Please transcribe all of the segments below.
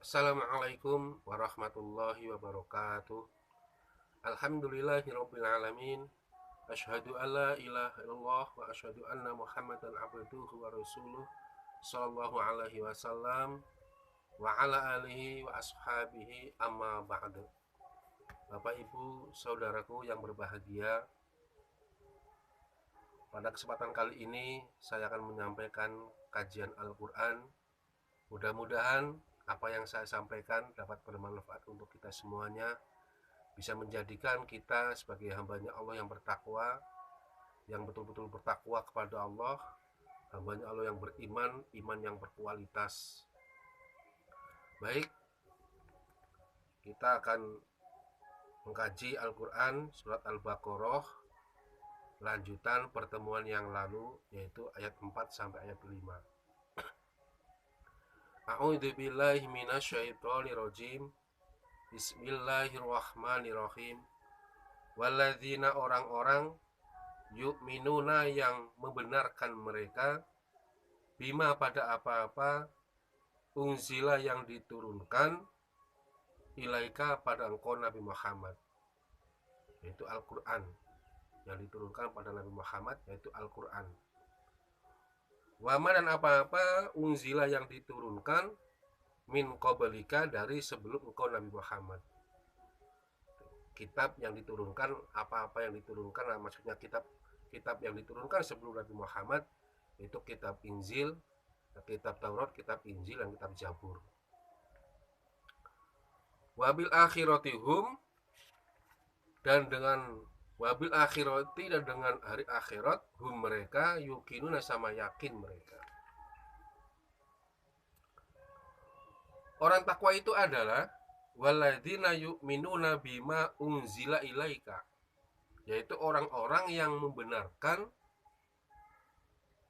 Assalamualaikum warahmatullahi wabarakatuh. Alhamdulillahirabbil alamin. Asyhadu alla ilaha illallah wa asyhadu anna Muhammadan abduhu wa rasuluh sallallahu alaihi wasallam wa ala alihi wa ashabihi amma ba'du. Bapak Ibu, saudaraku yang berbahagia, pada kesempatan kali ini saya akan menyampaikan kajian Al-Qur'an. Mudah-mudahan apa yang saya sampaikan dapat bermanfaat untuk kita semuanya, bisa menjadikan kita sebagai hambanya Allah yang bertakwa, yang betul-betul bertakwa kepada Allah, hambanya Allah yang beriman, iman yang berkualitas. Baik, kita akan mengkaji Al-Quran surat Al-Baqarah, lanjutan pertemuan yang lalu, yaitu ayat 4 sampai ayat 5. A'udzubillahi minasyaitonirrajim. Bismillahirrahmanirrahim. Walladzina orang-orang yu'minuna yang membenarkan mereka, bima pada apa-apa, unzila yang diturunkan, ilaika pada engkau Nabi Muhammad, yaitu Al-Quran, yang diturunkan pada Nabi Muhammad, yaitu Al-Quran. Wama dan apa-apa unzila yang diturunkan min qablika dari sebelum engkau Nabi Muhammad. Kitab yang diturunkan, apa-apa yang diturunkan, maksudnya kitab yang diturunkan sebelum Nabi Muhammad, itu kitab Injil, kitab Taurat, kitab Injil, dan kitab Zabur. Wabil akhiratihum, dan dengan wabil akhirati, dan dengan hari akhirat, hum mereka, yukinuna sama yakin mereka. Orang takwa itu adalah walladzina yu'minuna bima unzila ilaika, yaitu orang-orang yang membenarkan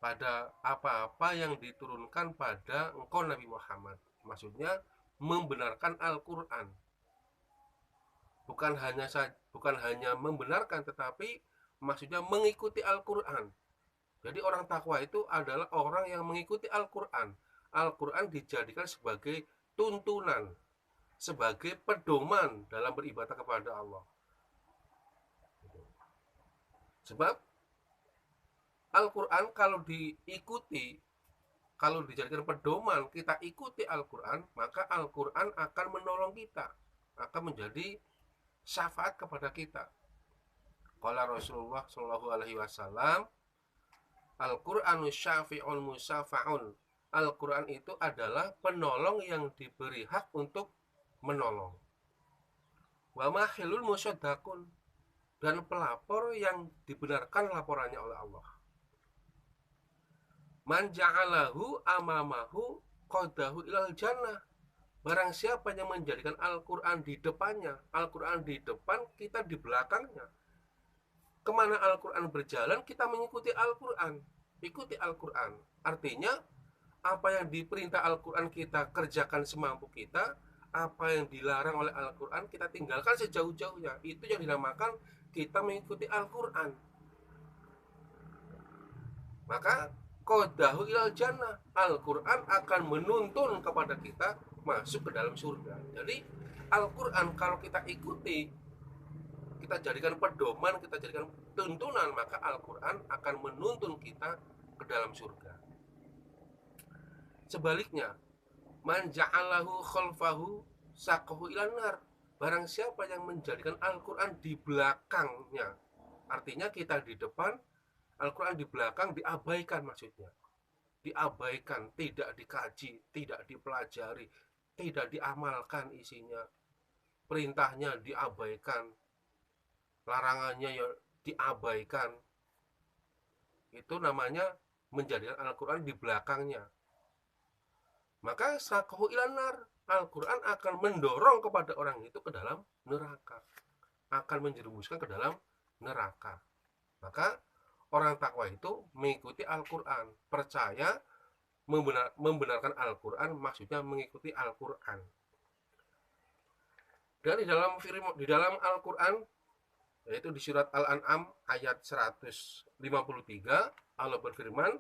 pada apa-apa yang diturunkan pada engkau Nabi Muhammad. Maksudnya membenarkan Al-Quran. Bukan hanya membenarkan, tetapi maksudnya mengikuti Al-Quran. Jadi orang takwa itu adalah orang yang mengikuti Al-Quran. Al-Quran dijadikan sebagai tuntunan, sebagai pedoman dalam beribadah kepada Allah. Sebab Al-Quran kalau diikuti, kalau dijadikan pedoman, kita ikuti Al-Quran, maka Al-Quran akan menolong kita, akan menjadi syafaat kepada kita. Qala Rasulullah Shallallahu alaihi wasallam, Al-Qur'anu syafi'un musafa'un. Al-Quran itu adalah penolong yang diberi hak untuk menolong. Wa mahilul musaddaqun, dan pelapor yang dibenarkan laporannya oleh Allah. Man ja'alahu amamahu qadahu ilal jannah. Barang siapa yang menjadikan Al-Quran di depannya, Al-Quran di depan, kita di belakangnya. Kemana Al-Quran berjalan, kita mengikuti Al-Quran. Ikuti Al-Quran. Artinya, apa yang diperintah Al-Quran kita kerjakan semampu kita, apa yang dilarang oleh Al-Quran kita tinggalkan sejauh-jauhnya. Itu yang dinamakan kita mengikuti Al-Quran. Maka qadahu ilal jannah, Al-Quran akan menuntun kepada kita masuk ke dalam surga. Jadi Al-Quran kalau kita ikuti, kita jadikan pedoman, kita jadikan tuntunan, maka Al-Quran akan menuntun kita ke dalam surga. Sebaliknya, man ja'alahu khalfahu saqahu ilan nar. Barang siapa yang menjadikan Al-Quran di belakangnya, artinya kita di depan, Al-Quran di belakang, diabaikan maksudnya. Diabaikan, tidak dikaji, tidak dipelajari, tidak diamalkan isinya. Perintahnya diabaikan, larangannya ya diabaikan. Itu namanya menjadikan Al-Quran di belakangnya. Maka saqahu ilan nar, Al-Quran akan mendorong kepada orang itu ke dalam neraka, akan menjerumuskan ke dalam neraka. Maka orang takwa itu mengikuti Al-Quran, percaya, membenarkan Al-Quran, maksudnya mengikuti Al-Quran. Dan di dalam Al-Quran, yaitu di surat Al-An'am ayat 153, Allah berfirman,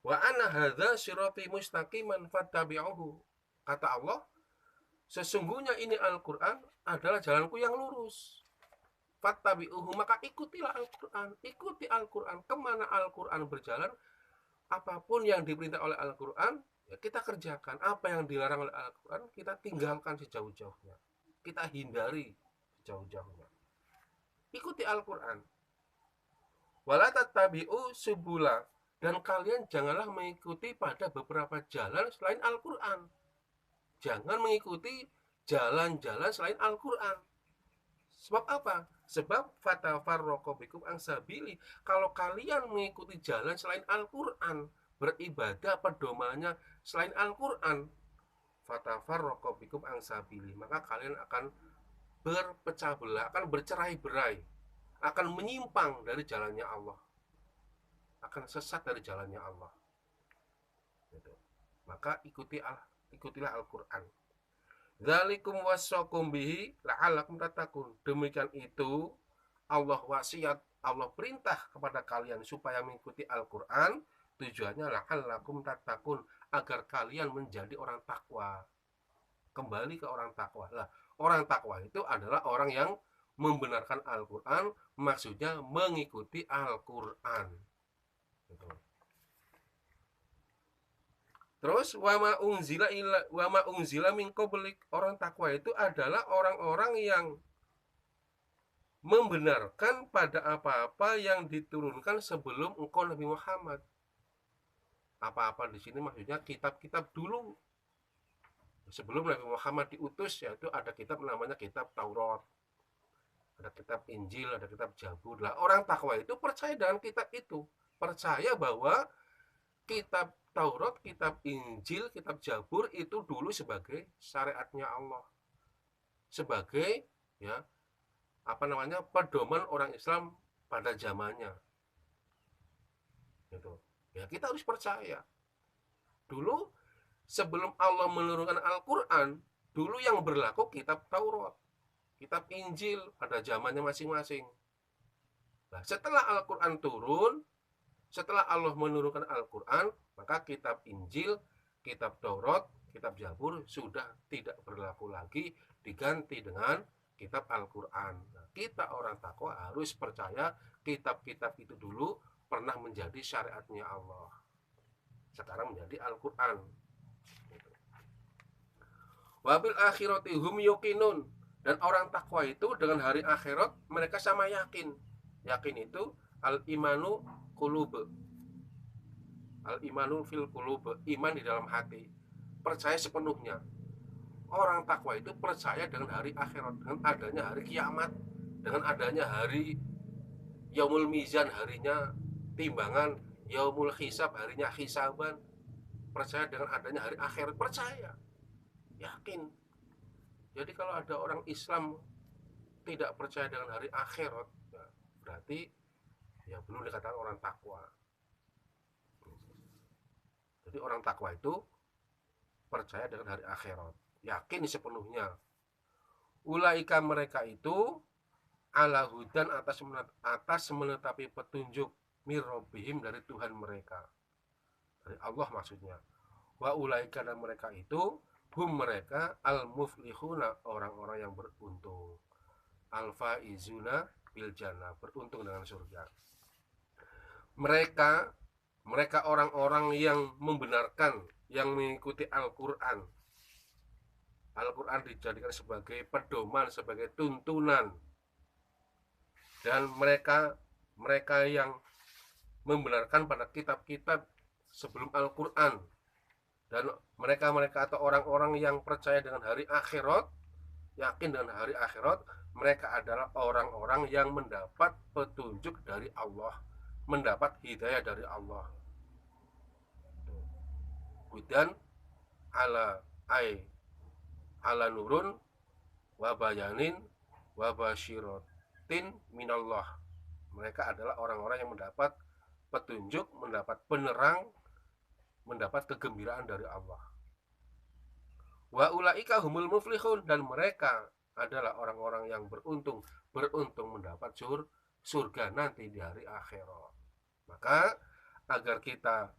wa anna hadza sirati mustaqiman fattabi'uhu. Kata Allah, Sesungguhnya ini Al-Quran adalah jalanku yang lurus. Fattabi'uhu, maka ikutilah Al-Quran. Ikuti Al-Quran. Kemana Al-Quran berjalan, apapun yang diperintah oleh Al-Quran, ya kita kerjakan. Apa yang dilarang oleh Al-Quran, kita tinggalkan sejauh-jauhnya. Kita hindari sejauh-jauhnya. Ikuti Al-Quran. Wala tattabi'u subula, dan kalian janganlah mengikuti pada beberapa jalan selain Al-Quran. Jangan mengikuti jalan-jalan selain Al-Quran. Sebab apa? Sebab fatafarraqu bikum an sabili. Kalau kalian mengikuti jalan selain Al-Quran, beribadah pedomannya selain Al-Quran, fatafarraqu bikum an sabili, maka kalian akan berpecah belah, akan bercerai-berai, akan menyimpang dari jalannya Allah, akan sesat dari jalannya Allah. Maka ikutilah Al-Quran. Dzalikum wasaqum bihi la'allakum tattaqun. Demikian itu Allah wasiat, Allah perintah kepada kalian supaya mengikuti Al-Quran. Tujuannya la'allakum tattaqun, agar kalian menjadi orang takwa. Kembali ke orang takwa. Lah, orang takwa itu adalah orang yang membenarkan Al-Quran, maksudnya mengikuti Al-Quran. Gitu. Terus wama unzila min qablik, orang takwa itu adalah orang-orang yang membenarkan pada apa-apa yang diturunkan sebelum engkau Nabi Muhammad. Apa-apa di sini maksudnya kitab-kitab dulu. Sebelum Nabi Muhammad diutus, yaitu ada kitab namanya kitab Taurat, ada kitab Injil, ada kitab Zabur. Lah, orang takwa itu percaya dengan kitab itu, percaya bahwa kitab Taurat, kitab Injil, kitab Zabur itu dulu sebagai syariatnya Allah, sebagai pedoman orang Islam pada zamannya. Gitu. Ya, kita harus percaya. Dulu sebelum Allah menurunkan Al-Quran, dulu yang berlaku kitab Taurat, kitab Injil pada zamannya masing-masing. Nah, setelah Al-Quran turun, setelah Allah menurunkan Al-Quran, maka kitab Injil, kitab Taurat, kitab Zabur sudah tidak berlaku lagi, diganti dengan kitab Al-Quran. Nah, kita orang takwa harus percaya kitab-kitab itu dulu pernah menjadi syariatnya Allah, sekarang menjadi Al-Quran. Wabil akhirati hum yuqinun, dan orang takwa itu dengan hari akhirat mereka sama yakin. Yakin itu al-imanu qulub, al-imanu fil qulub, iman di dalam hati, percaya sepenuhnya. Orang takwa itu percaya dengan hari akhirat, dengan adanya hari kiamat, dengan adanya hari yaumul mizan, harinya timbangan, yaumul hisab, harinya hisaban. Percaya dengan adanya hari akhirat, percaya, yakin. Jadi kalau ada orang Islam tidak percaya dengan hari akhirat, ya berarti ya belum dikatakan orang takwa. Jadi orang takwa itu percaya dengan hari akhirat, yakin sepenuhnya. Ulaika, mereka itu ala hudan, atas menetapi petunjuk, mirrobihim, dari Tuhan mereka, dari Allah maksudnya. Wa ulaika, dan mereka itu hum, mereka al muflihuna, orang-orang yang beruntung, al faizuna bil jannah, beruntung dengan surga. Mereka orang-orang yang membenarkan, yang mengikuti Al-Quran. Al-Quran dijadikan sebagai pedoman, sebagai tuntunan. Dan mereka yang membenarkan pada kitab-kitab sebelum Al-Quran. Dan mereka atau orang-orang yang percaya dengan hari akhirat, yakin dengan hari akhirat, mereka adalah orang-orang yang mendapat petunjuk dari Allah, mendapat hidayah dari Allah. Hudan ala nurun wa bayanin wa basyiratin minallah. Mereka adalah orang-orang yang mendapat petunjuk, mendapat penerang, mendapat kegembiraan dari Allah. Wa ulaika humul muflihun, dan mereka adalah orang-orang yang beruntung mendapat surga nanti di hari akhirat. Maka agar kita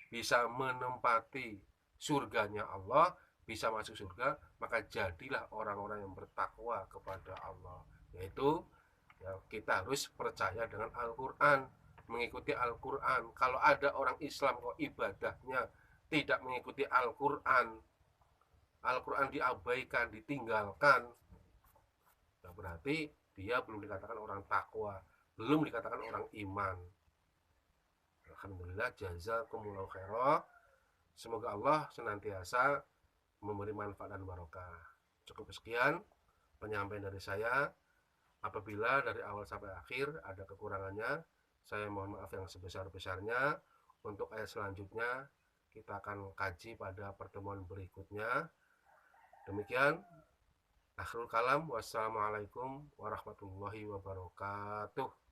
bisa menempati surganya Allah, bisa masuk surga, maka jadilah orang-orang yang bertakwa kepada Allah. Yaitu ya, kita harus percaya dengan Al-Quran, mengikuti Al-Quran. Kalau ada orang Islam kok ibadahnya tidak mengikuti Al-Quran, Al-Quran diabaikan, ditinggalkan, nah berarti dia belum dikatakan orang takwa, belum dikatakan orang iman. Alhamdulillah, jazakumullahu khairah. Semoga Allah senantiasa memberi manfaat dan barokah. Cukup sekian penyampaian dari saya. Apabila dari awal sampai akhir ada kekurangannya, saya mohon maaf yang sebesar-besarnya. Untuk ayat selanjutnya kita akan kaji pada pertemuan berikutnya. Demikian akhirul kalam. Wassalamualaikum warahmatullahi wabarakatuh.